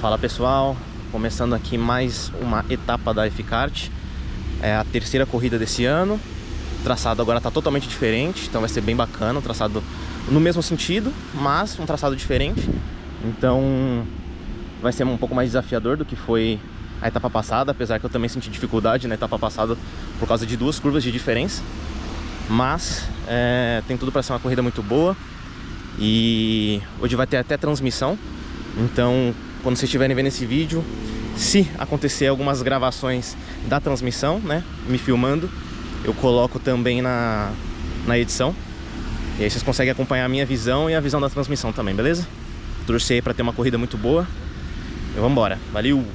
Fala pessoal, começando aqui mais uma etapa da F-Kart. É a terceira corrida desse ano. O traçado agora está totalmente diferente, então vai ser bem bacana. O traçado no mesmo sentido, mas um traçado diferente. Então vai ser um pouco mais desafiador do que foi a etapa passada, apesar que eu também senti dificuldade na etapa passada por causa de duas curvas de diferença. Mas tem tudo para ser uma corrida muito boa. E hoje vai ter até transmissão. Então, quando vocês estiverem vendo esse vídeo, se acontecer algumas gravações da transmissão, né, me filmando, eu coloco também na edição. E aí vocês conseguem acompanhar a minha visão e a visão da transmissão também, beleza? Torcer aí pra ter uma corrida muito boa. E vamos embora, valeu!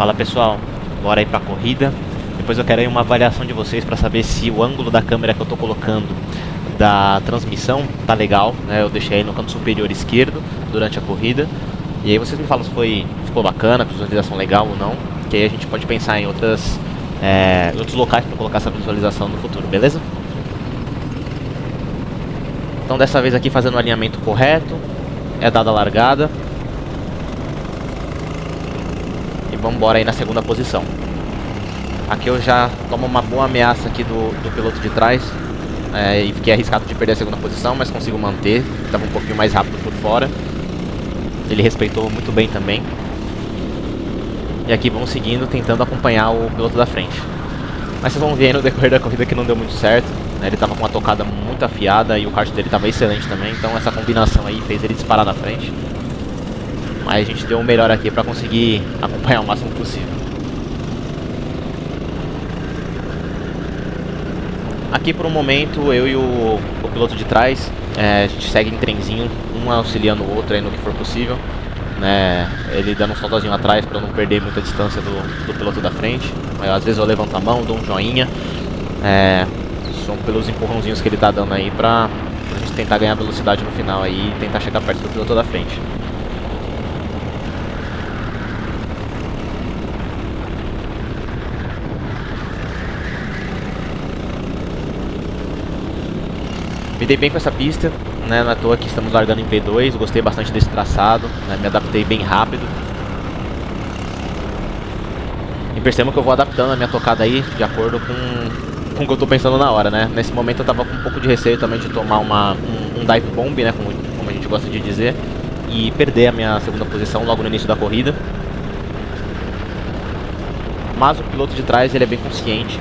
Fala pessoal, bora aí pra corrida. Depois eu quero aí uma avaliação de vocês para saber se o ângulo da câmera que eu tô colocando da transmissão tá legal, né? Eu deixei aí no canto superior esquerdo durante a corrida. E aí vocês me falam se ficou bacana, com visualização legal ou não. Que aí a gente pode pensar em outros locais para colocar essa visualização no futuro, beleza? Então dessa vez aqui fazendo o alinhamento correto, é dada a largada. E vamos embora aí na segunda posição. Aqui eu já tomo uma boa ameaça aqui do piloto de trás. E fiquei arriscado de perder a segunda posição, mas consigo manter. Estava um pouquinho mais rápido por fora. Ele respeitou muito bem também. E aqui vamos seguindo, tentando acompanhar o piloto da frente. Mas vocês vão ver aí no decorrer da corrida que não deu muito certo, né? Ele estava com uma tocada muito afiada e o kart dele estava excelente também. Então essa combinação aí fez ele disparar na frente. Mas a gente deu o melhor aqui para conseguir acompanhar o máximo possível. Aqui por um momento eu e o piloto de trás, a gente segue em trenzinho, um auxiliando o outro aí no que for possível, né? Ele dando um soltozinho atrás para não perder muita distância do piloto da frente. Às vezes eu levanto a mão, dou um joinha, são pelos empurrãozinhos que ele tá dando aí pra gente tentar ganhar velocidade no final aí e tentar chegar perto do piloto da frente. Me dei bem com essa pista, né? Não é à toa que estamos largando em P2, gostei bastante desse traçado, né? Me adaptei bem rápido. E percebam que eu vou adaptando a minha tocada aí de acordo com o que eu tô pensando na hora, né? Nesse momento eu tava com um pouco de receio também de tomar um dive bomb, né? Como a gente gosta de dizer, e perder a minha segunda posição logo no início da corrida. Mas o piloto de trás, ele é bem consciente.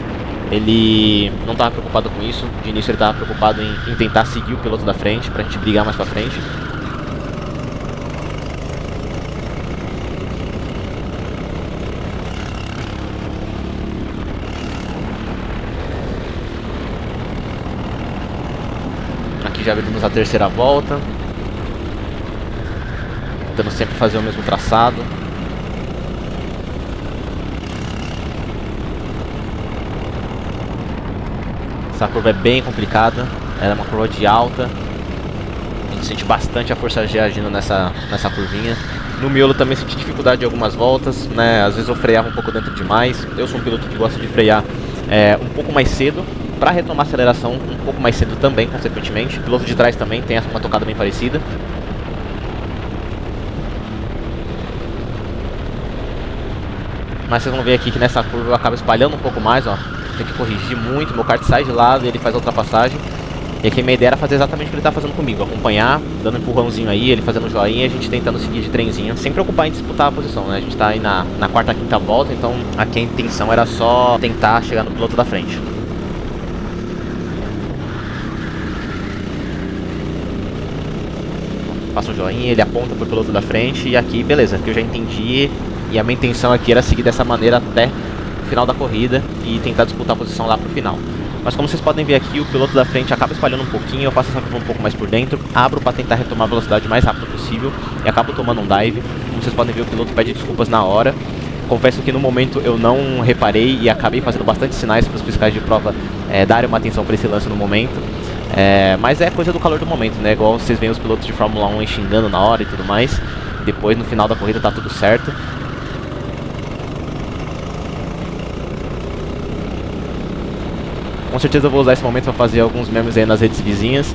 Ele não estava preocupado com isso. De início ele estava preocupado em tentar seguir o piloto da frente, pra gente brigar mais pra frente. Aqui já abrimos a terceira volta, tentando sempre fazer o mesmo traçado. Essa curva é bem complicada, ela é uma curva de alta. A gente sente bastante a força G agindo nessa curvinha. No miolo também senti dificuldade em algumas voltas, né? Às vezes eu freava um pouco dentro demais. Eu sou um piloto que gosta de frear um pouco mais cedo, para retomar a aceleração um pouco mais cedo também, consequentemente. O piloto de trás também tem uma tocada bem parecida. Mas vocês vão ver aqui que nessa curva eu acabo espalhando um pouco mais, ó. Tem que corrigir muito, meu kart sai de lado e ele faz a ultrapassagem. E aqui a minha ideia era fazer exatamente o que ele tá fazendo comigo, acompanhar, dando um empurrãozinho aí, ele fazendo joinha e a gente tentando seguir de trenzinho, sem preocupar em disputar a posição, né? A gente tá aí na quarta, quinta volta, então aqui a intenção era só tentar chegar no piloto da frente. Faço um joinha, ele aponta pro piloto da frente e aqui, beleza, que eu já entendi. E a minha intenção aqui era seguir dessa maneira até o final da corrida e tentar disputar a posição lá pro final. Mas como vocês podem ver aqui, o piloto da frente acaba espalhando um pouquinho, eu faço essa curva um pouco mais por dentro, abro para tentar retomar a velocidade o mais rápido possível e acabo tomando um dive. Como vocês podem ver, o piloto pede desculpas na hora. Confesso que no momento eu não reparei e acabei fazendo bastante sinais para os fiscais de prova darem uma atenção para esse lance no momento. Mas é coisa do calor do momento, né? Igual vocês veem os pilotos de Fórmula 1 xingando na hora e tudo mais. Depois, no final da corrida, tá tudo certo. Com certeza eu vou usar esse momento para fazer alguns memes aí nas redes vizinhas.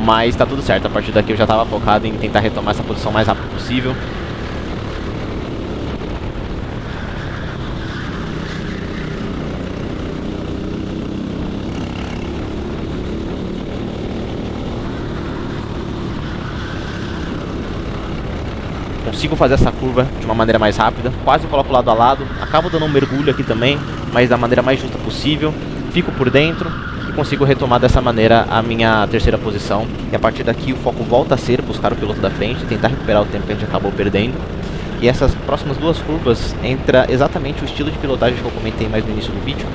Mas tá tudo certo, a partir daqui eu já estava focado em tentar retomar essa posição o mais rápido possível. Consigo fazer essa curva de uma maneira mais rápida, quase coloco lado a lado, acabo dando um mergulho aqui também, mas da maneira mais justa possível, fico por dentro e consigo retomar dessa maneira a minha terceira posição. E a partir daqui o foco volta a ser buscar o piloto da frente, tentar recuperar o tempo que a gente acabou perdendo. E essas próximas duas curvas entra exatamente o estilo de pilotagem que eu comentei mais no início do vídeo,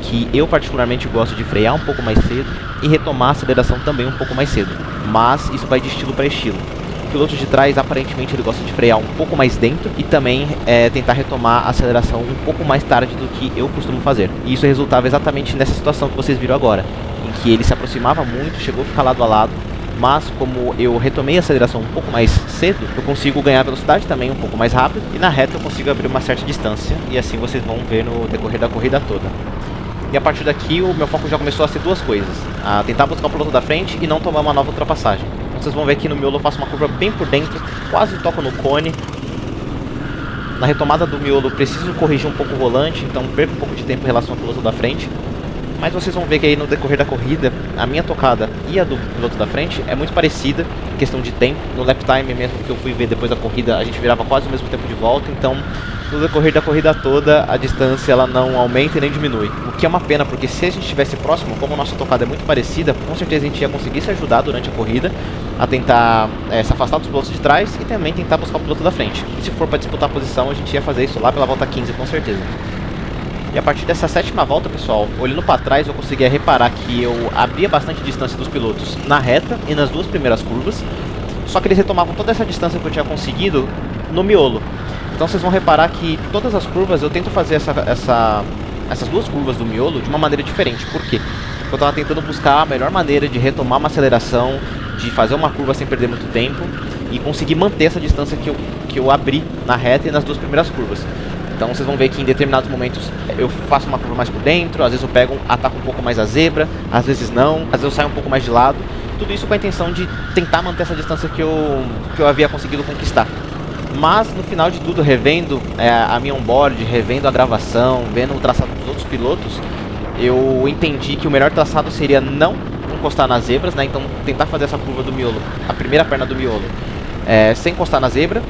que eu particularmente gosto de frear um pouco mais cedo e retomar a aceleração também um pouco mais cedo, mas isso vai de estilo para estilo. O piloto de trás, aparentemente, ele gosta de frear um pouco mais dentro e também tentar retomar a aceleração um pouco mais tarde do que eu costumo fazer. E isso resultava exatamente nessa situação que vocês viram agora, em que ele se aproximava muito, chegou a ficar lado a lado, mas como eu retomei a aceleração um pouco mais cedo, eu consigo ganhar velocidade também um pouco mais rápido, e na reta eu consigo abrir uma certa distância, e assim vocês vão ver no decorrer da corrida toda. E a partir daqui o meu foco já começou a ser duas coisas: a tentar buscar o piloto da frente e não tomar uma nova ultrapassagem. Então vocês vão ver que no miolo eu faço uma curva bem por dentro, quase toco no cone. Na retomada do miolo eu preciso corrigir um pouco o volante, então perco um pouco de tempo em relação ao piloto da frente. Mas vocês vão ver que aí no decorrer da corrida, a minha tocada e a do piloto da frente é muito parecida em questão de tempo. No lap time mesmo que eu fui ver depois da corrida, a gente virava quase o mesmo tempo de volta, então no decorrer da corrida toda, a distância ela não aumenta e nem diminui. O que é uma pena, porque se a gente estivesse próximo, como a nossa tocada é muito parecida, com certeza a gente ia conseguir se ajudar durante a corrida, a tentar se afastar dos pilotos de trás e também tentar buscar o piloto da frente. E se for para disputar a posição, a gente ia fazer isso lá pela volta 15, com certeza. E a partir dessa sétima volta, pessoal, olhando para trás, eu conseguia reparar que eu abria bastante distância dos pilotos na reta e nas duas primeiras curvas, só que eles retomavam toda essa distância que eu tinha conseguido no miolo. Então vocês vão reparar que todas as curvas eu tento fazer essas duas curvas do miolo de uma maneira diferente. Por quê? Porque eu estava tentando buscar a melhor maneira de retomar uma aceleração, de fazer uma curva sem perder muito tempo e conseguir manter essa distância que eu abri na reta e nas duas primeiras curvas. Então vocês vão ver que em determinados momentos eu faço uma curva mais por dentro, às vezes eu pego, ataco um pouco mais a zebra, às vezes não, às vezes eu saio um pouco mais de lado. Tudo isso com a intenção de tentar manter essa distância que eu havia conseguido conquistar. Mas no final de tudo, revendo a minha onboard, revendo a gravação, vendo o traçado dos outros pilotos, eu entendi que o melhor traçado seria não encostar nas zebras, né? Então tentar fazer essa curva do miolo, a primeira perna do miolo, sem encostar na zebra,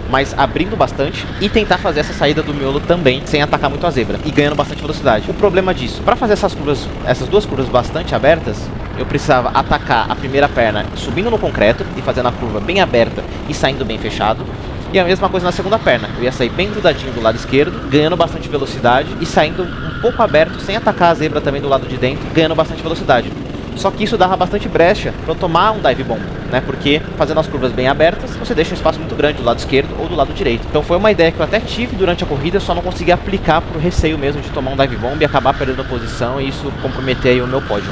mas abrindo bastante, e tentar fazer essa saída do miolo também sem atacar muito a zebra e ganhando bastante velocidade. O problema disso, para fazer essas duas curvas bastante abertas, eu precisava atacar a primeira perna subindo no concreto e fazendo a curva bem aberta e saindo bem fechado. E a mesma coisa na segunda perna, eu ia sair bem grudadinho do lado esquerdo, ganhando bastante velocidade e saindo um pouco aberto, sem atacar a zebra também do lado de dentro, ganhando bastante velocidade. Só que isso dava bastante brecha para eu tomar um dive bomb, né? Porque fazendo as curvas bem abertas, você deixa um espaço muito grande do lado esquerdo ou do lado direito. Então foi uma ideia que eu até tive durante a corrida, só não consegui aplicar por receio mesmo de tomar um dive bomb e acabar perdendo a posição e isso comprometer aí o meu pódio.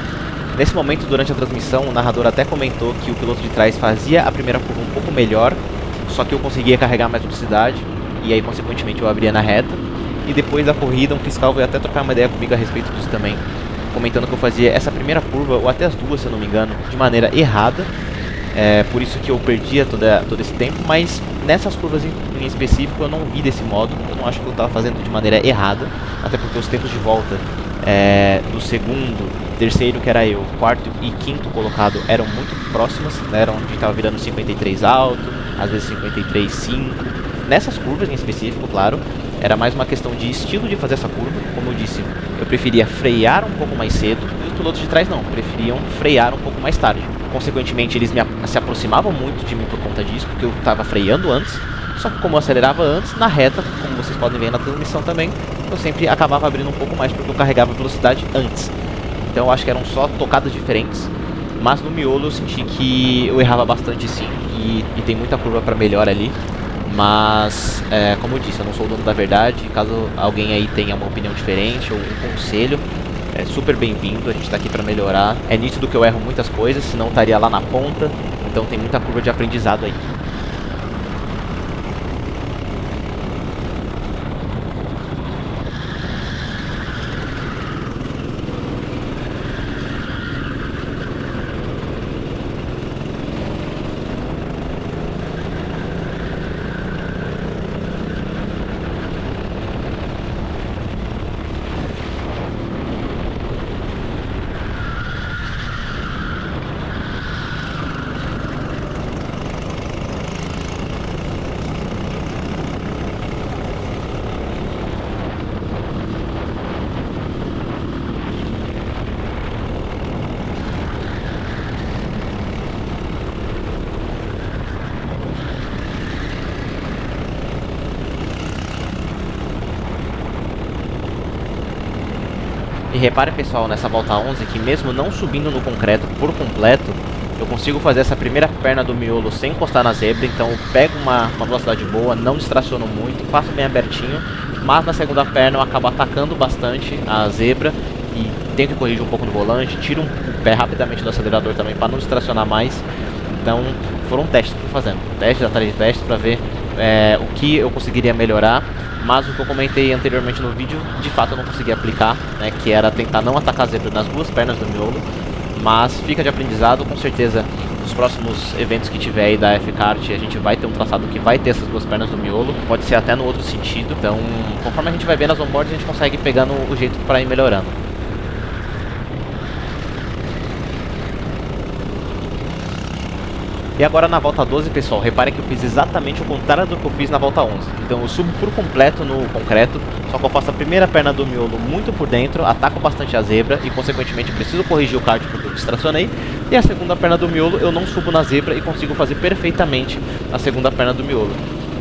Nesse momento, durante a transmissão, o narrador até comentou que o piloto de trás fazia a primeira curva um pouco melhor, só que eu conseguia carregar mais velocidade e aí consequentemente eu abria na reta. E depois da corrida um fiscal veio até trocar uma ideia comigo a respeito disso também, comentando que eu fazia essa primeira curva, ou até as duas se eu não me engano, de maneira errada. Por isso que eu perdia todo esse tempo, mas nessas curvas em específico eu não vi desse modo. Eu não acho que eu estava fazendo de maneira errada, até porque os tempos de volta do segundo, terceiro que era eu, quarto e quinto colocado eram muito próximas, né? A gente estava virando 53 alto, às vezes 53,5. Nessas curvas em específico, claro, era mais uma questão de estilo de fazer essa curva. Como eu disse, eu preferia frear um pouco mais cedo e os pilotos de trás não, preferiam frear um pouco mais tarde. Consequentemente, eles se aproximavam muito de mim por conta disso, porque eu estava freando antes. Só que como eu acelerava antes, na reta, como vocês podem ver na transmissão também, eu sempre acabava abrindo um pouco mais porque eu carregava a velocidade antes. Então eu acho que eram só tocadas diferentes, mas no miolo eu senti que eu errava bastante sim, e tem muita curva para melhor ali. Mas, como eu disse, eu não sou o dono da verdade. Caso alguém aí tenha uma opinião diferente ou um conselho, é super bem-vindo, a gente está aqui para melhorar. É nítido que eu erro muitas coisas, senão eu estaria lá na ponta, então tem muita curva de aprendizado aí. E reparem, pessoal, nessa volta 11 que mesmo não subindo no concreto por completo, eu consigo fazer essa primeira perna do miolo sem encostar na zebra, então eu pego uma velocidade boa, não distraciono muito, faço bem abertinho, mas na segunda perna eu acabo atacando bastante a zebra e tenho que corrigir um pouco no volante, tiro o pé rapidamente do acelerador também para não distracionar mais. Então foram testes que eu fui fazendo, testes atrás de testes para ver o que eu conseguiria melhorar, mas o que eu comentei anteriormente no vídeo, de fato eu não consegui aplicar, né, que era tentar não atacar a zebra nas duas pernas do miolo, mas fica de aprendizado, com certeza nos próximos eventos que tiver aí da F-Kart a gente vai ter um traçado que vai ter essas duas pernas do miolo, pode ser até no outro sentido, então conforme a gente vai ver nas onboards a gente consegue pegando o jeito para ir melhorando. E agora na volta 12, pessoal, reparem que eu fiz exatamente o contrário do que eu fiz na volta 11. Então eu subo por completo no concreto, só que eu faço a primeira perna do miolo muito por dentro, ataco bastante a zebra e consequentemente preciso corrigir o kart porque eu distracionei. E a segunda perna do miolo eu não subo na zebra e consigo fazer perfeitamente a segunda perna do miolo.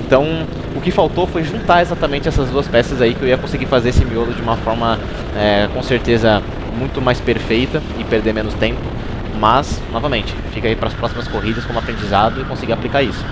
Então o que faltou foi juntar exatamente essas duas peças aí, que eu ia conseguir fazer esse miolo de uma forma com certeza muito mais perfeita e perder menos tempo. Mas, novamente, fica aí para as próximas corridas como aprendizado e conseguir aplicar isso.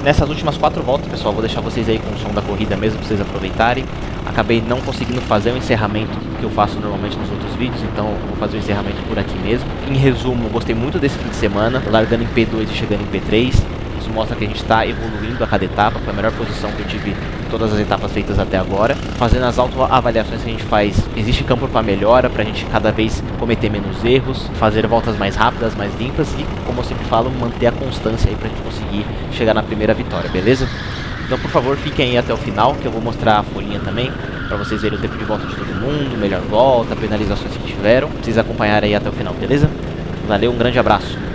Nessas últimas 4 voltas, pessoal, vou deixar vocês aí com o som da corrida mesmo para vocês aproveitarem. Acabei não conseguindo fazer o encerramento que eu faço normalmente nos outros vídeos, então vou fazer o encerramento por aqui mesmo. Em resumo, gostei muito desse fim de semana, largando em P2 e chegando em P3. Isso mostra que a gente está evoluindo a cada etapa, foi a melhor posição que eu tive em todas as etapas feitas até agora. Fazendo as autoavaliações que a gente faz, existe campo para melhora, para a gente cada vez cometer menos erros, fazer voltas mais rápidas, mais limpas e, como eu sempre falo, manter a constância aí para a gente conseguir chegar na primeira vitória, beleza? Então, por favor, fiquem aí até o final, que eu vou mostrar a folhinha também, para vocês verem o tempo de volta de todo mundo, melhor volta, penalizações que tiveram. Vocês acompanharem aí até o final, beleza? Valeu, um grande abraço!